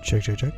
Check, check, check.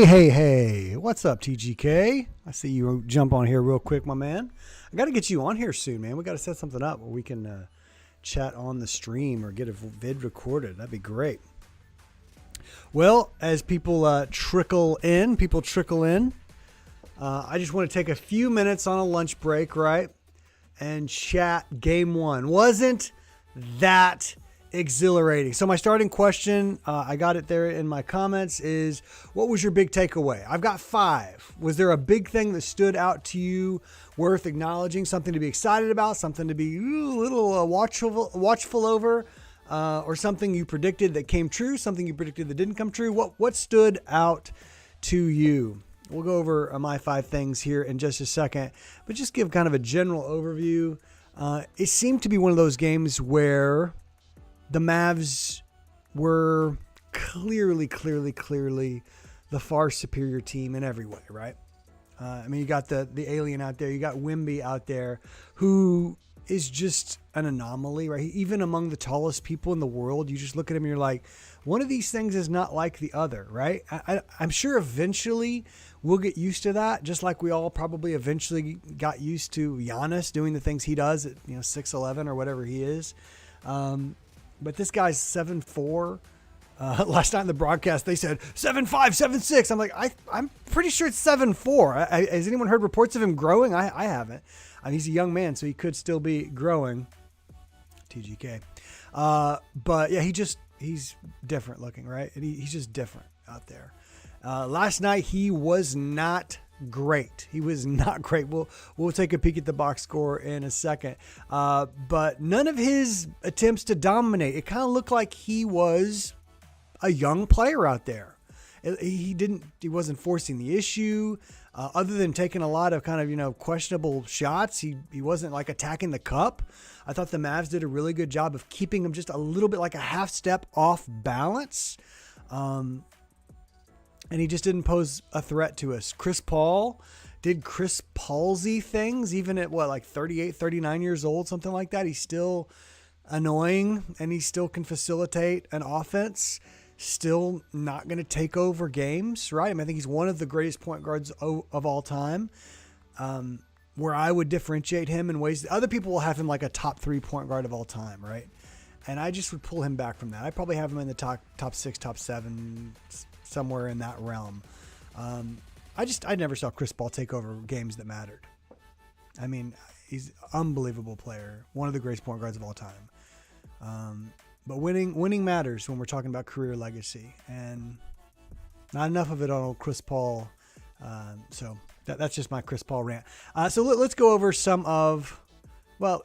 Hey. What's up, TGK? I see you jump on here real quick, my man. I got to get you on here soon, man. We got to set something up where we can chat on the stream or get a vid recorded. That'd be great. Well, as people trickle in, I just want to take a few minutes on a lunch break, right? And chat game one. Wasn't that exhilarating? So my starting question, I got it there in my comments, is what was your big takeaway? I've got 5. Was there a big thing that stood out to you worth acknowledging, something to be excited about, something to be a little watchful over, or something you predicted that came true, something you predicted that didn't come true? What stood out to you? We'll go over my 5 things here in just a second, but just give kind of a general overview. It seemed to be one of those games where the Mavs were clearly the far superior team in every way, right? I mean, you got the alien out there. You got Wemby out there, who is just an anomaly, right? Even among the tallest people in the world, you just look at him and you're like, one of these things is not like the other, right? I'm sure eventually we'll get used to that, just like we all probably eventually got used to Giannis doing the things he does at 6'11" or whatever he is. But this guy's 7'4". Last night in the broadcast, they said 7'5", 7'6". I'm like, I'm pretty sure it's 7'4". Has anyone heard reports of him growing? I haven't. I mean, he's a young man, so he could still be growing. TGK. But yeah, he's different looking, right? And he's just different out there. Last night, he was not great. We'll take a peek at the box score in a second. But none of his attempts to dominate, it kind of looked like he was a young player out there. He wasn't forcing the issue, other than taking a lot of kind of, questionable shots. He wasn't like attacking the cup. I thought the Mavs did a really good job of keeping him just a little bit like a half step off balance. And he just didn't pose a threat to us. Chris Paul did Chris Paulsy things, even at 38, 39 years old, something like that. He's still annoying, and he still can facilitate an offense. Still not going to take over games, right? I mean, I think he's one of the greatest point guards of all time. Where I would differentiate him in ways that other people will have him like a top 3 point guard of all time, right? And I just would pull him back from that. I probably have him in the top 6, top 7, somewhere in that realm. I never saw Chris Paul take over games that mattered. I mean, he's an unbelievable player, one of the greatest point guards of all time. But winning matters when we're talking about career legacy. And Not enough of it on old Chris Paul. So that's just my Chris Paul rant. So let's go over some of, well,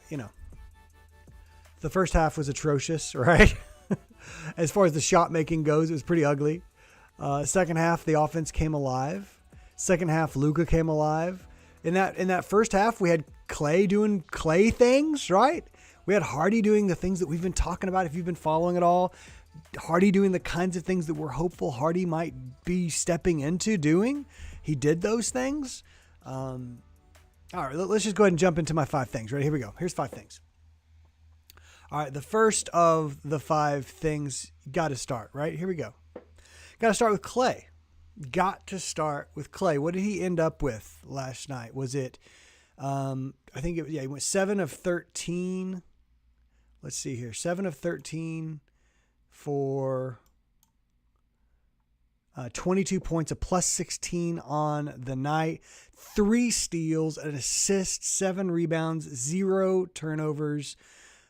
the first half was atrocious, right? As far as the shot making goes, it was pretty ugly. Second half, the offense came alive. Second half, Luka came alive. In that first half, we had Clay doing Clay things, right? We had Hardy doing the things that we've been talking about. If you've been following it all, Hardy doing the kinds of things that we're hopeful Hardy might be stepping into doing. He did those things. All right, let's just go ahead and jump into my 5 things. Right, here we go. Here's 5 things. All right, the first of the 5 things, got to start, right? Here we go. Got to start with Clay. Got to start with Clay. What did he end up with last night? Was it, I think he went 7 of 13. Let's see here. 7 of 13 for 22 points, a plus 16 on the night, 3 steals, an assist, 7 rebounds, 0 turnovers.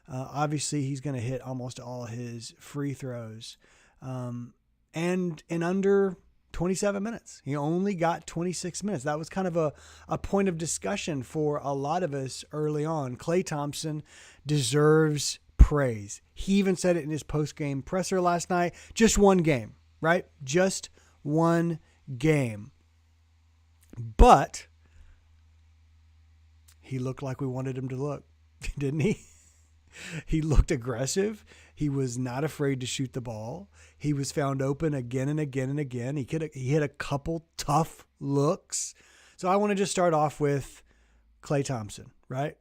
Obviously, he's going to hit almost all his free throws. And in under 27 minutes. He only got 26 minutes. That was kind of a point of discussion for a lot of us early on. Klay Thompson deserves praise. He even said it in his post-game presser last night. Just one game, right? Just one game. But he looked like we wanted him to look, didn't he? He looked aggressive. He was not afraid to shoot the ball. He was found open again and again and again. He hit a couple tough looks. So I want to just start off with Klay Thompson, right?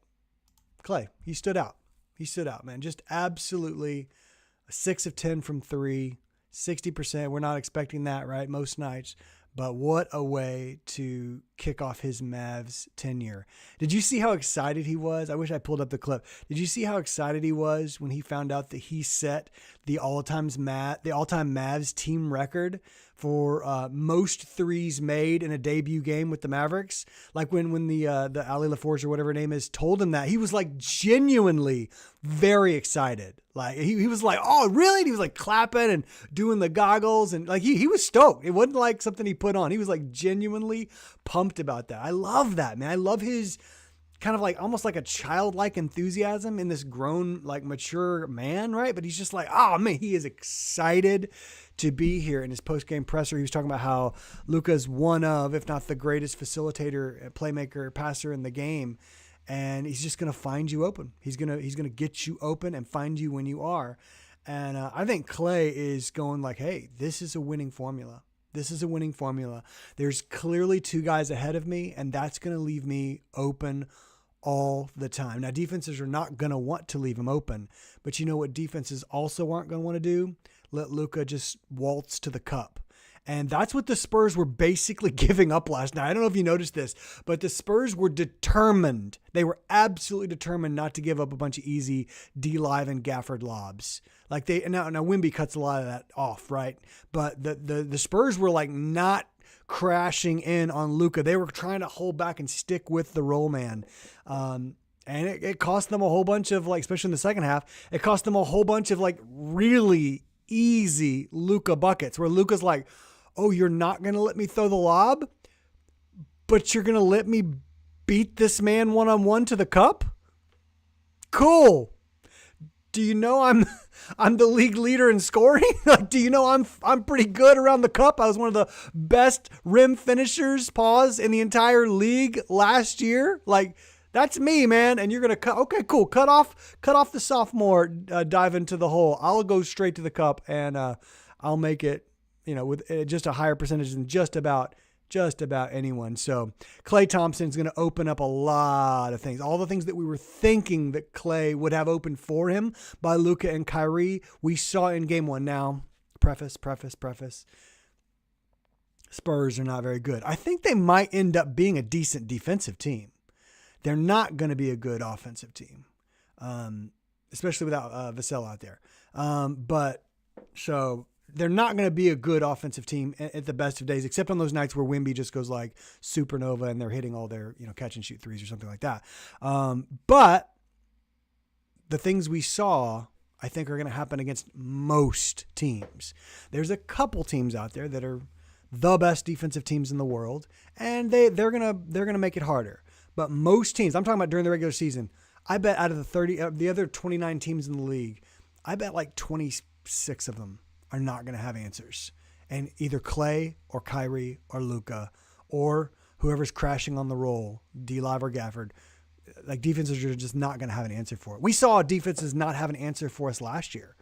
Klay, he stood out. He stood out, man. Just absolutely 6 of 10 from 3, 60%. We're not expecting that, right? Most nights. But what a way to kick off his Mavs tenure. Did you see how excited he was? I wish I pulled up the clip. Did you see how excited he was when he found out that he set the all-time Mavs team record for most threes made in a debut game with the Mavericks? Like when the Ali LaForge or whatever her name is told him that, he was like genuinely very excited. Like he was like, oh, really? And he was like clapping and doing the goggles and like he was stoked. It wasn't like something he put on. He was like genuinely pumped about that. I love that, man. I love his kind of like almost like a childlike enthusiasm in this grown, like mature man, right? But he's just like, oh man, he is excited to be here. In his post-game presser, he was talking about how Luka's one of, if not the greatest facilitator, playmaker, passer in the game. And he's just going to find you open. He's going to get you open and find you when you are. And I think Klay is going like, hey, this is a winning formula. This is a winning formula. There's clearly 2 guys ahead of me, and that's going to leave me open all the time. Now, defenses are not going to want to leave him open, but you know what defenses also aren't going to want to do? Let Luka just waltz to the cup. And that's what the Spurs were basically giving up last night. I don't know if you noticed this, but the Spurs were determined. They were absolutely determined not to give up a bunch of easy D-Live and Gafford lobs. Like now Wemby cuts a lot of that off, right? But the Spurs were like not crashing in on Luka. They were trying to hold back and stick with the roll man. And it cost them a whole bunch of, like, especially in the second half, it cost them a whole bunch of like really easy Luka buckets where Luka's like, oh, you're not going to let me throw the lob, but you're going to let me beat this man one-on-one to the cup? Cool. Do you know I'm the league leader in scoring? Like, do you know I'm pretty good around the cup? I was one of the best rim finishers, in the entire league last year. Like, that's me, man. And you're going to cut. Okay, cool. Cut off the sophomore dive into the hole. I'll go straight to the cup and I'll make it, with just a higher percentage than just about anyone. So Klay Thompson's going to open up a lot of things. All the things that we were thinking that Klay would have opened for him by Luka and Kyrie, we saw in game 1. Now, preface. Spurs are not very good. I think they might end up being a decent defensive team. They're not going to be a good offensive team, especially without Vassell out there. So they're not going to be a good offensive team at the best of days, except on those nights where Wemby just goes like supernova and they're hitting all their, catch and shoot threes or something like that. But the things we saw, I think, are going to happen against most teams. There's a couple teams out there that are the best defensive teams in the world, and they're gonna make it harder. But most teams, I'm talking about during the regular season, I bet out of the other 29 teams in the league, I bet like 26 of them are not going to have answers. And either Clay or Kyrie or Luka or whoever's crashing on the roll, D-Live or Gafford, like defenses are just not going to have an answer for it. We saw defenses not have an answer for us last year.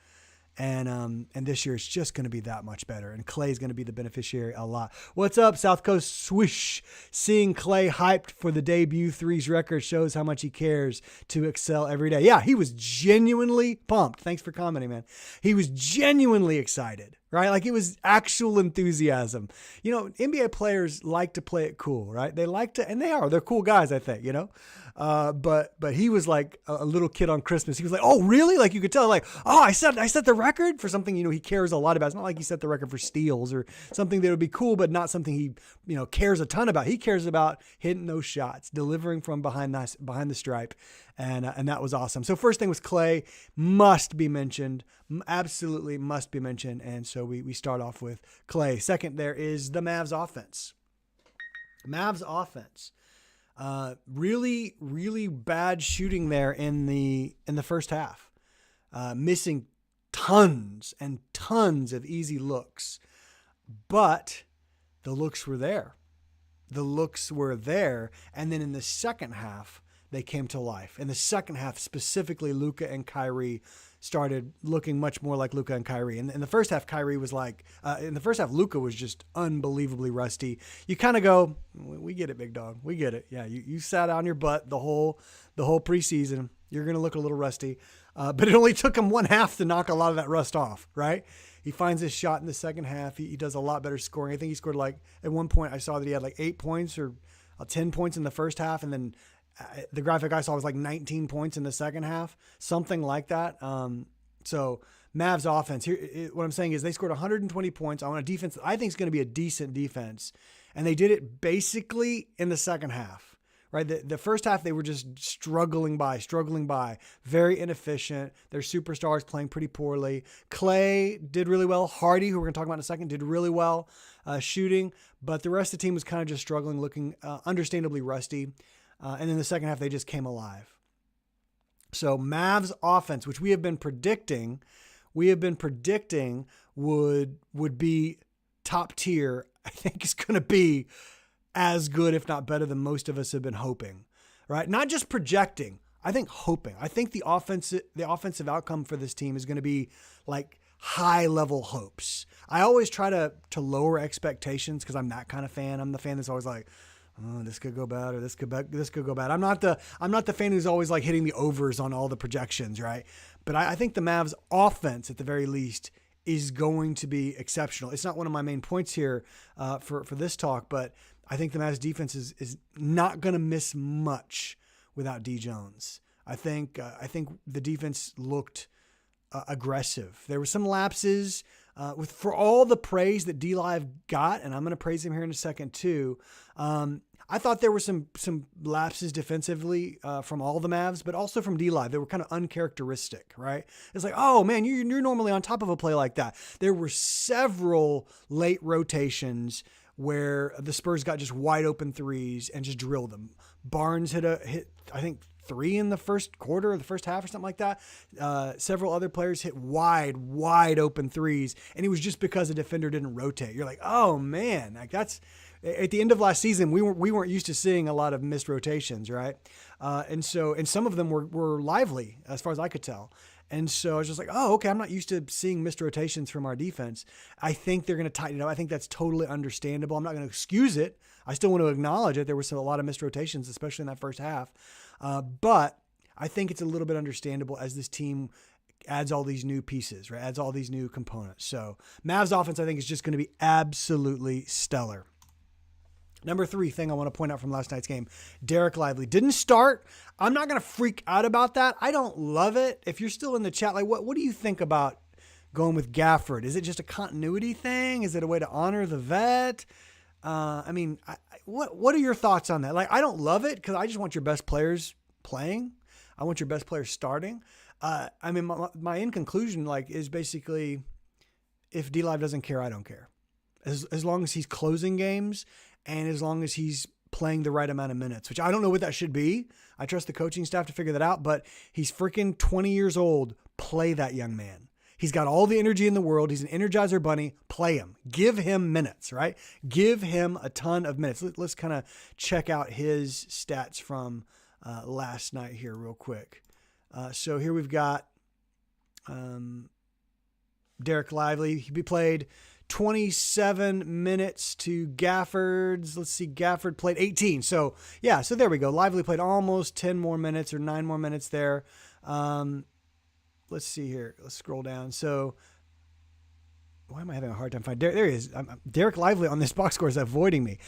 And this year it's just going to be that much better. And Clay's going to be the beneficiary a lot. What's up, South Coast Swish? Seeing Clay hyped for the debut threes record shows how much he cares to excel every day. Yeah, he was genuinely pumped. Thanks for commenting, man. He was genuinely excited, right? Like it was actual enthusiasm. You know, NBA players like to play it cool, right? They like to, and they're cool guys, I think, you know? But he was like a little kid on Christmas. He was like, oh, really? Like you could tell, like, oh, I set the record for something, you know, he cares a lot about. It's not like he set the record for steals or something that would be cool, but not something he, you know, cares a ton about. He cares about hitting those shots, delivering from behind the stripe. And that was awesome. So first thing was Clay must be mentioned, absolutely must be mentioned. And so we start off with Clay. Second, there is the Mavs offense. Mavs offense. Really, really bad shooting there in the first half. Missing tons and tons of easy looks. But the looks were there. The looks were there. And then in the second half, they came to life. In the second half, specifically, Luka and Kyrie started looking much more like Luka and Kyrie. And in the first half, Luka was just unbelievably rusty. You kind of go, we get it, big dog. We get it. Yeah, you sat on your butt the whole preseason. You're going to look a little rusty. But it only took him one half to knock a lot of that rust off, right? He finds his shot in the second half. He does a lot better scoring. I think he scored like, at one point I saw that he had like 8 points or 10 points in the first half. And then the graphic I saw was like 19 points in the second half, something like that. So Mavs offense here, what I'm saying is they scored 120 points on a defense that I think is going to be a decent defense. And they did it basically in the second half, right? The first half, they were just struggling by, very inefficient. Their superstars playing pretty poorly. Clay did really well. Hardy, who we're going to talk about in a second, did really well shooting, but the rest of the team was kind of just struggling, looking understandably rusty. And in the second half, they just came alive. So Mavs offense, which we have been predicting would be top tier, I think is going to be as good, if not better than most of us have been hoping, right? Not just projecting, I think hoping. I think the offensive outcome for this team is going to be like high level hopes. I always try to lower expectations because I'm that kind of fan. I'm the fan that's always like, oh, this could go bad or this could go bad. I'm not the fan who's always like hitting the overs on all the projections, right? But I think the Mavs offense at the very least is going to be exceptional. It's not one of my main points here for this talk, but I think the Mavs defense is not going to miss much without D Jones. I think the defense looked aggressive. There were some lapses for all the praise that D-Live got, and I'm going to praise him here in a second too. I thought there were some lapses defensively from all the Mavs, but also from D-Live. They were kind of uncharacteristic, right? It's like, oh man, you're normally on top of a play like that. There were several late rotations where the Spurs got just wide open threes and just drilled them. Barnes hit I think 3 in the first quarter or the first half or something like that. Several other players hit wide open threes, and it was just because the defender didn't rotate. You're like, oh man, like that's at the end of last season, we weren't used to seeing a lot of missed rotations, right? And some of them were lively as far as I could tell. And so I was just like, oh, okay, I'm not used to seeing missed rotations from our defense. I think they're going to tighten it up. I think that's totally understandable. I'm not going to excuse it. I still want to acknowledge it. There were a lot of missed rotations, especially in that first half. But I think it's a little bit understandable as this team adds all these new pieces, right? Adds all these new components. So Mavs offense, I think, is just going to be absolutely stellar. Number 3 thing I want to point out from last night's game, Derek Lively didn't start. I'm not going to freak out about that. I don't love it. If you're still in the chat, like what do you think about going with Gafford? Is it just a continuity thing? Is it a way to honor the vet? What are your thoughts on that? Like, I don't love it because I just want your best players playing. I want your best players starting. My end conclusion is basically, if D-Live doesn't care, I don't care. as long as he's closing games and as long as he's playing the right amount of minutes, which I don't know what that should be. I trust the coaching staff to figure that out, but he's freaking 20 years old. Play that young man. He's got all the energy in the world. He's an Energizer bunny. Play him. Give him minutes, right? Give him a ton of minutes. Let's kind of check out his stats from last night here real quick. So here we've got Derek Lively. He played 27 minutes to Gafford's. Let's see, Gafford played 18. So there we go. Lively played almost 10 more minutes or 9 more minutes there. Let's see here. Let's scroll down. So why am I having a hard time finding? There he is. Derek Lively on this box score is avoiding me.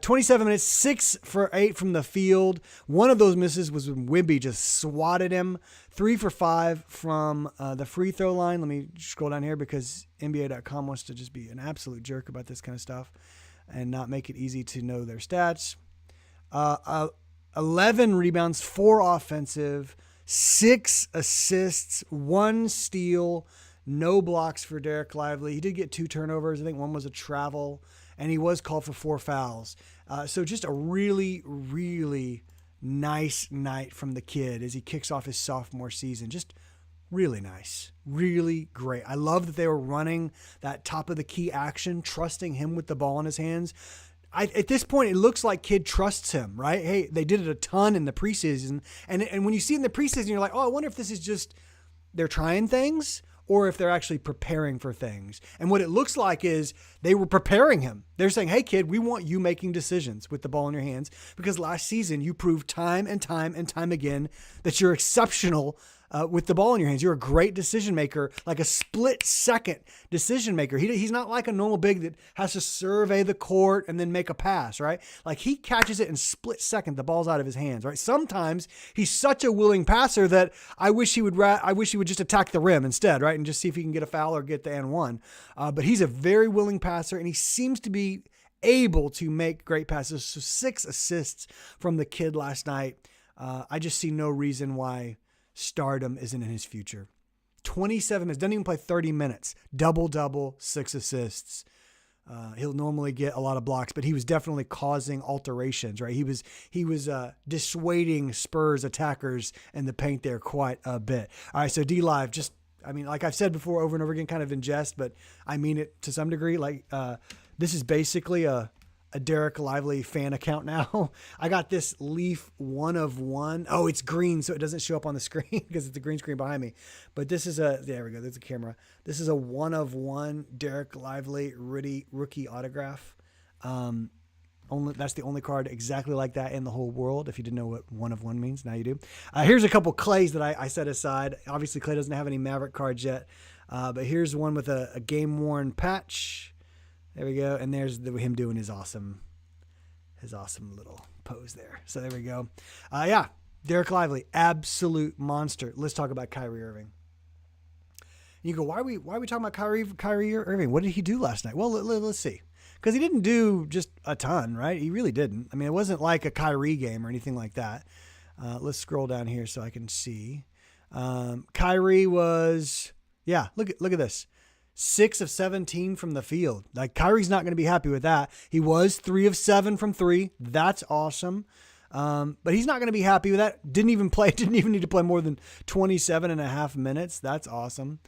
27 minutes, 6 for 8 from the field. One of those misses was when Wimby just swatted him. 3 for 5 from the free throw line. Let me scroll down here because NBA.com wants to just be an absolute jerk about this kind of stuff and not make it easy to know their stats. 11 rebounds, 4 offensive, 6 assists, 1 steal, no blocks for Derek Lively. He did get 2 turnovers. I think one was a travel, and he was called for 4 fouls. So just a really, really nice night from the kid as he kicks off his sophomore season. Just really nice, really great. I love that they were running that top of the key action, trusting him with the ball in his hands. At this point, it looks like kid trusts him, right? Hey, they did it a ton in the preseason. And when you see it in the preseason, you're like, oh, I wonder if this is just they're trying things or if they're actually preparing for things. And what it looks like is they were preparing him. They're saying, hey, kid, we want you making decisions with the ball in your hands because last season you proved time and time and time again that you're exceptional with the ball in your hands. You're a great decision maker, like a split-second decision maker. He's not like a normal big that has to survey the court and then make a pass, right? Like he catches it in split second, the ball's out of his hands, right? Sometimes he's such a willing passer that I wish he would just attack the rim instead, right? And just see if he can get a foul or get the and one. But he's a very willing passer, and he seems to be able to make great passes. So 6 assists from the kid last night. I just see no reason why stardom isn't in his future. 27 minutes, doesn't even play 30 minutes. Double, 6 assists. He'll normally get a lot of blocks, but he was definitely causing alterations, right? He was dissuading Spurs attackers in the paint there quite a bit. All right, so D-Live, like I've said before over and over again, kind of in jest, but I mean it to some degree. Like this is basically a Derek Lively fan account now. I got this Leaf 1 of 1. Oh, it's green, so it doesn't show up on the screen because it's a green screen behind me. But this is there we go. There's a camera. This is a 1 of 1 Derek Lively rookie autograph. That's the only card exactly like that in the whole world. If you didn't know what 1 of 1 means, now you do. Here's a couple Clays that I set aside. Obviously, Clay doesn't have any Maverick cards yet. But here's one with a game-worn patch. There we go. And there's him doing his awesome little pose there. So there we go. Derek Lively, absolute monster. Let's talk about Kyrie Irving. And you go, why are we talking about Kyrie Irving? What did he do last night? Well, let's see. Because he didn't do just a ton, right? He really didn't. I mean, it wasn't like a Kyrie game or anything like that. Let's scroll down here so I can see. Kyrie was, look at this. 6 of 17 from the field. Like Kyrie's not going to be happy with that. He was 3 of 7 from 3. That's awesome. But he's not going to be happy with that. Didn't even need to play more than 27 and a half minutes. That's awesome.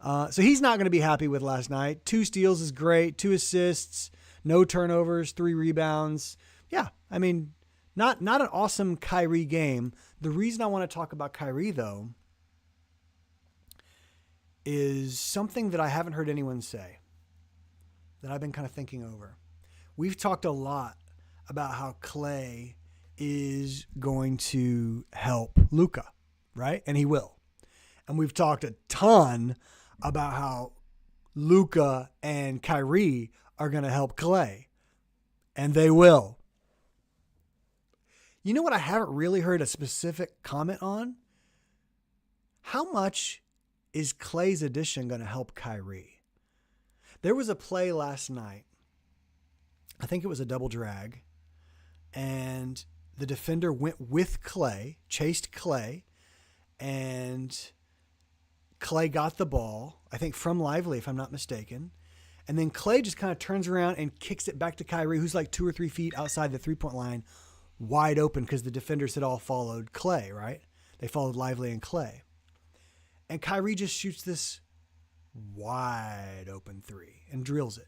So he's not going to be happy with last night. 2 steals is great. 2 assists, no turnovers, 3 rebounds. Yeah. I mean, not an awesome Kyrie game. The reason I want to talk about Kyrie though, is something that I haven't heard anyone say that I've been kind of thinking over. We've talked a lot about how Clay is going to help Luka, right? And he will. And we've talked a ton about how Luka and Kyrie are going to help Clay. And they will. You know what I haven't really heard a specific comment on? How much is Clay's addition going to help Kyrie? There was a play last night. I think it was a double drag. And the defender went with Clay, chased Clay, and Clay got the ball, I think from Lively, if I'm not mistaken. And then Klay just kind of turns around and kicks it back to Kyrie, who's like 2 or 3 feet outside the three-point line, wide open because the defenders had all followed Klay, right? They followed Lively and Klay. And Kyrie just shoots this wide open three and drills it.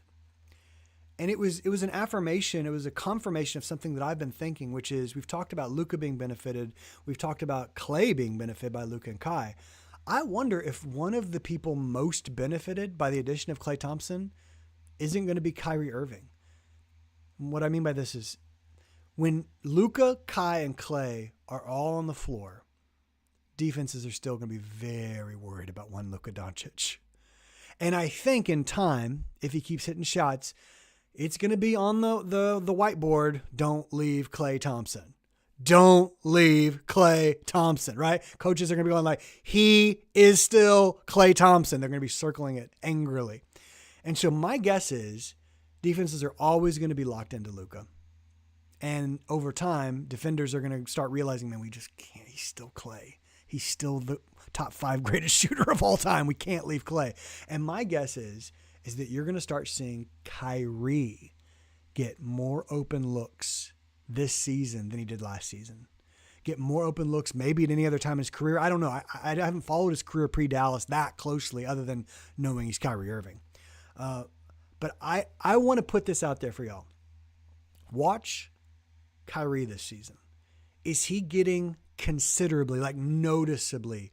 And it was an affirmation. It was a confirmation of something that I've been thinking, which is we've talked about Luka being benefited. We've talked about Klay being benefited by Luka and Kai. I wonder if one of the people most benefited by the addition of Klay Thompson isn't going to be Kyrie Irving. What I mean by this is when Luka, Kai, and Klay are all on the floor, defenses are still going to be very worried about one Luka Doncic. And I think in time, if he keeps hitting shots, it's going to be on the whiteboard, don't leave Klay Thompson. Don't leave Klay Thompson, right? Coaches are going to be going like, he is still Klay Thompson. They're going to be circling it angrily. And so my guess is defenses are always going to be locked into Luka. And over time, defenders are going to start realizing, man, we just can't. He's still Klay. He's still the top 5 greatest shooter of all time. We can't leave Klay. And my guess is that you're going to start seeing Kyrie get more open looks this season than he did last season. Get more open looks maybe at any other time in his career. I don't know. I haven't followed his career pre-Dallas that closely other than knowing he's Kyrie Irving. But I want to put this out there for y'all. Watch Kyrie this season. Is he getting considerably, like noticeably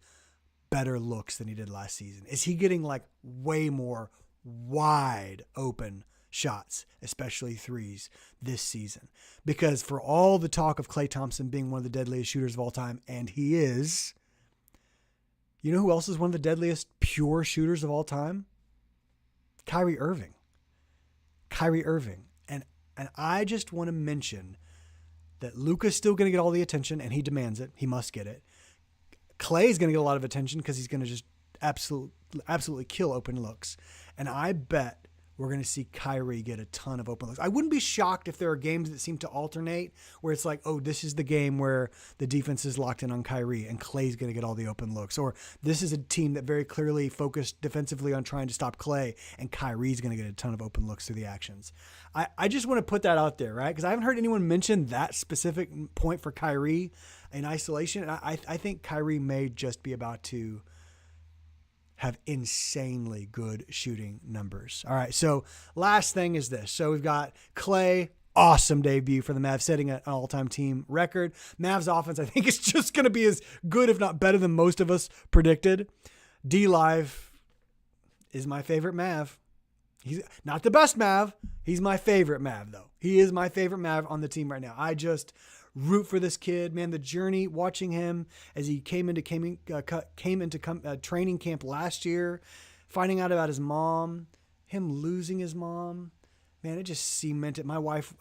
better looks than he did last season? Is he getting like way more wide open shots, especially threes this season? Because for all the talk of Klay Thompson being one of the deadliest shooters of all time, and he is, you know who else is one of the deadliest pure shooters of all time? Kyrie Irving. Kyrie Irving. And I just want to mention that Luka's still going to get all the attention, and he demands it. He must get it. Klay is going to get a lot of attention because he's going to just absolutely kill open looks. And I bet we're going to see Kyrie get a ton of open looks. I wouldn't be shocked if there are games that seem to alternate where it's like, oh, this is the game where the defense is locked in on Kyrie and Klay's going to get all the open looks. Or this is a team that very clearly focused defensively on trying to stop Klay and Kyrie's going to get a ton of open looks through the actions. I just want to put that out there, right? Because I haven't heard anyone mention that specific point for Kyrie in isolation. And I think Kyrie may just be about to have insanely good shooting numbers. All right, so last thing is this. So we've got Klay, awesome debut for the Mavs, setting an all-time team record. Mavs offense, I think, is just going to be as good, if not better, than most of us predicted. D-Live is my favorite Mav. He's not the best Mav. He's my favorite Mav, though. He is my favorite Mav on the team right now. I just root for this kid, man. The journey, watching him as he came into training camp last year, finding out about his mom, him losing his mom, man, it just cemented. My wife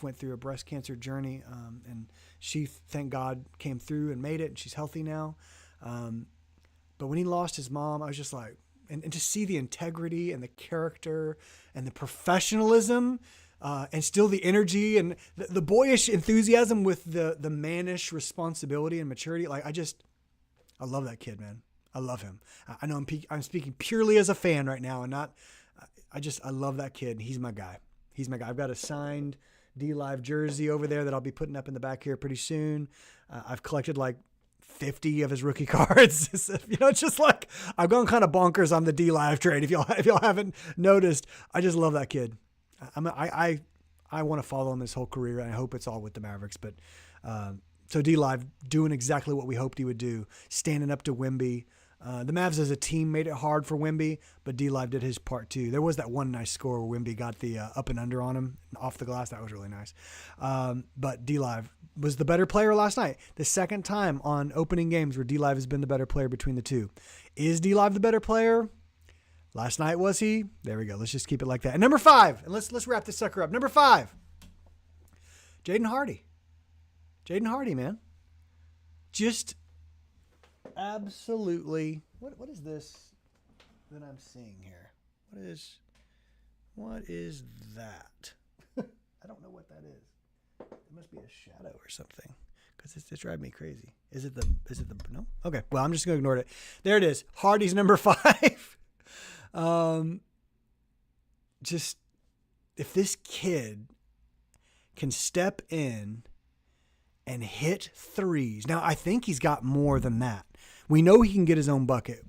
went through a breast cancer journey, and she, thank God, came through and made it, and she's healthy now. But when he lost his mom, I was just like, and to see the integrity and the character and the professionalism. And still the energy and the boyish enthusiasm with the mannish responsibility and maturity. Like, I love that kid, man. I love him. I know I'm speaking purely as a fan right now and not, I love that kid. He's my guy. I've got a signed D-Live jersey over there that I'll be putting up in the back here pretty soon. I've collected like 50 of his rookie cards. It's just like, I've gone kind of bonkers on the D-Live trade. If y'all haven't noticed, I just love that kid. I want to follow him his whole career, and I hope it's all with the Mavericks. But so D-Live doing exactly what we hoped he would do, standing up to Wemby. The Mavs as a team made it hard for Wemby, but D-Live did his part too. There was that one nice score where Wemby got the up and under on him off the glass. That was really nice. But D-Live was the better player last night. The second time on opening games where D-Live has been the better player between the two. Is D-Live the better player? Last night, was he? There we go. Let's just keep it like that. And number 5, and let's wrap this sucker up. Number 5, Jaden Hardy. Jaden Hardy, man. Just absolutely. What is this that I'm seeing here? What is that? I don't know what that is. It must be a shadow or something, because it's driving me crazy. Is it the no? Okay. Well, I'm just gonna ignore it. There it is. Hardy's number 5. just, if this kid can step in and hit threes. Now, I think he's got more than that. We know he can get his own bucket.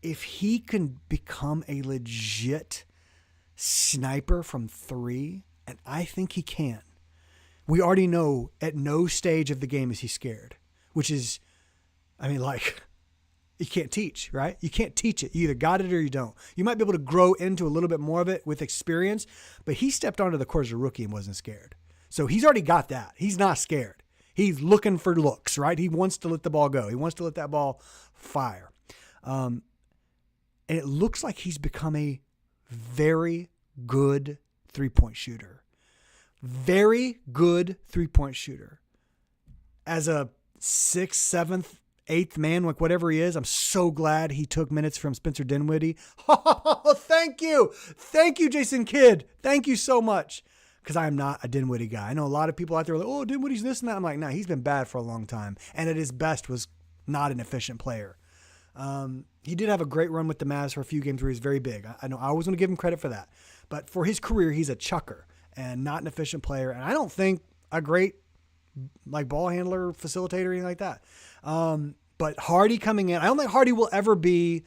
If he can become a legit sniper from three, and I think he can, we already know at no stage of the game is he scared, which is, I mean, like, you can't teach, right? You can't teach it. You either got it or you don't. You might be able to grow into a little bit more of it with experience, but he stepped onto the court as a rookie and wasn't scared. So he's already got that. He's not scared. He's looking for looks, right? He wants to let the ball go. He wants to let that ball fire. And it looks like he's become a very good three-point shooter. Very good three-point shooter. As a 6th, 7th, 8th man, like whatever he is, I'm so glad he took minutes from Spencer Dinwiddie. Oh, thank you. Thank you, Jason Kidd. Thank you so much. Because I am not a Dinwiddie guy. I know a lot of people out there are like, oh, Dinwiddie's this and that. I'm like, nah, he's been bad for a long time. And at his best was not an efficient player. He did have a great run with the Mavs for a few games where he's very big. I know I always want to give him credit for that. But for his career, he's a chucker and not an efficient player. And I don't think a great like ball handler, facilitator, anything like that. But Hardy coming in, I don't think Hardy will ever be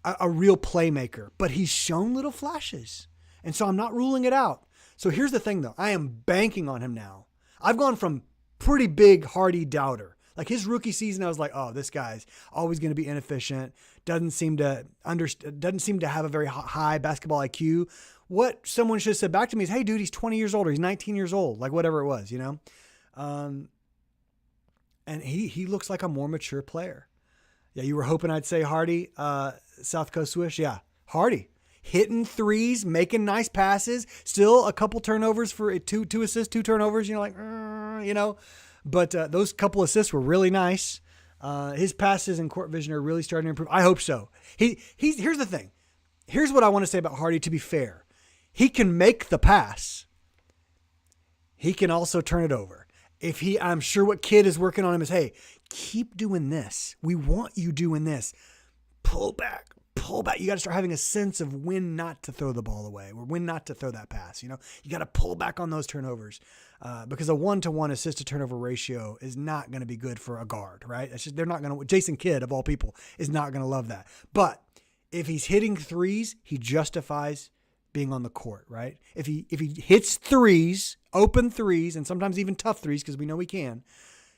a real playmaker. But he's shown little flashes. And so I'm not ruling it out. So here's the thing, though. I am banking on him now. I've gone from pretty big Hardy doubter. Like his rookie season, I was like, oh, this guy's always going to be inefficient. Doesn't seem to have a very high basketball IQ. What someone should have said back to me is, hey, dude, he's 20 years old or he's 19 years old, like whatever it was, you know? And he looks like a more mature player. Yeah, you were hoping I'd say Hardy, South Coast Swish. Yeah, Hardy. Hitting threes, making nice passes, still a couple turnovers for two assists, 2 turnovers, you know, like, you know, but those couple assists were really nice. His passes and court vision are really starting to improve. I hope so. Here's the thing. Here's what I want to say about Hardy, to be fair. He can make the pass. He can also turn it over. I'm sure what Kidd is working on him is, hey, keep doing this. We want you doing this. Pull back. You got to start having a sense of when not to throw the ball away or when not to throw that pass. You know, you got to pull back on those turnovers because a 1-to-1 assist to turnover ratio is not going to be good for a guard, right? It's just, they're not going to, Jason Kidd of all people is not going to love that. But if he's hitting threes, he justifies being on the court, right? If he hits threes, open threes, and sometimes even tough threes, because we know he can,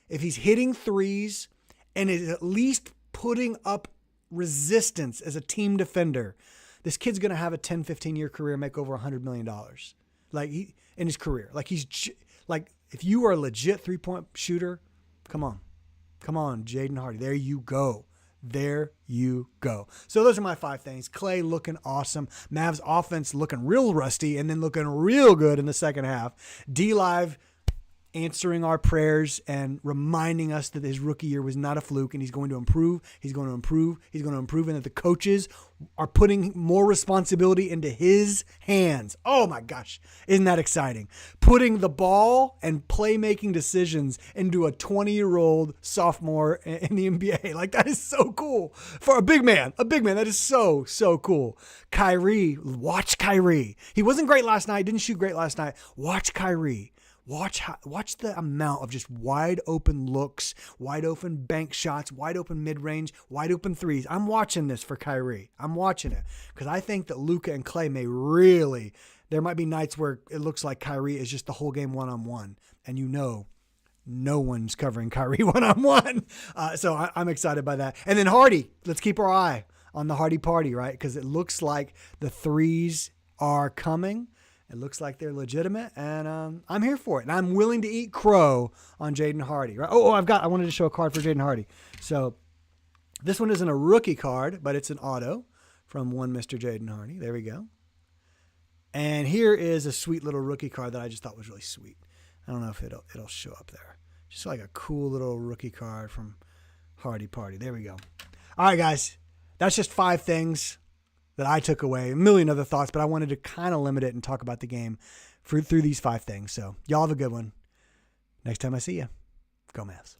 if he's hitting threes and is at least putting up resistance as a team defender, this kid's going to have a 10, 15-year career, make over $100 million. Like in his career. Like if you are a legit 3-point shooter, come on, Jaden Hardy. There you go. So those are my 5 things. Clay looking awesome. Mavs offense looking real rusty and then looking real good in the second half. D-Live answering our prayers and reminding us that his rookie year was not a fluke and he's going to improve. And that the coaches are putting more responsibility into his hands. Oh my gosh. Isn't that exciting? Putting the ball and playmaking decisions into a 20-year-old sophomore in the NBA. Like, that is so cool for a big man. That is so, so cool. Watch Kyrie. He wasn't great last night. Didn't shoot great last night. Watch Kyrie. Watch the amount of just wide open looks, wide open bank shots, wide open mid-range, wide open threes. I'm watching this for Kyrie. I'm watching it because I think that Luka and Clay there might be nights where it looks like Kyrie is just the whole game one-on-one. And you know, no one's covering Kyrie one-on-one. So I'm excited by that. And then Hardy, let's keep our eye on the Hardy party, right? Because it looks like the threes are coming. It looks like they're legitimate, and I'm here for it. And I'm willing to eat crow on Jaden Hardy. Right? I wanted to show a card for Jaden Hardy. So this one isn't a rookie card, but it's an auto from one Mr. Jaden Hardy. There we go. And here is a sweet little rookie card that I just thought was really sweet. I don't know if it'll show up there. Just like a cool little rookie card from Hardy Party. There we go. All right, guys. That's just 5 things that I took away. A million other thoughts, but I wanted to kind of limit it and talk about the game through these 5 things. So y'all have a good one. Next time I see you, go Mavs.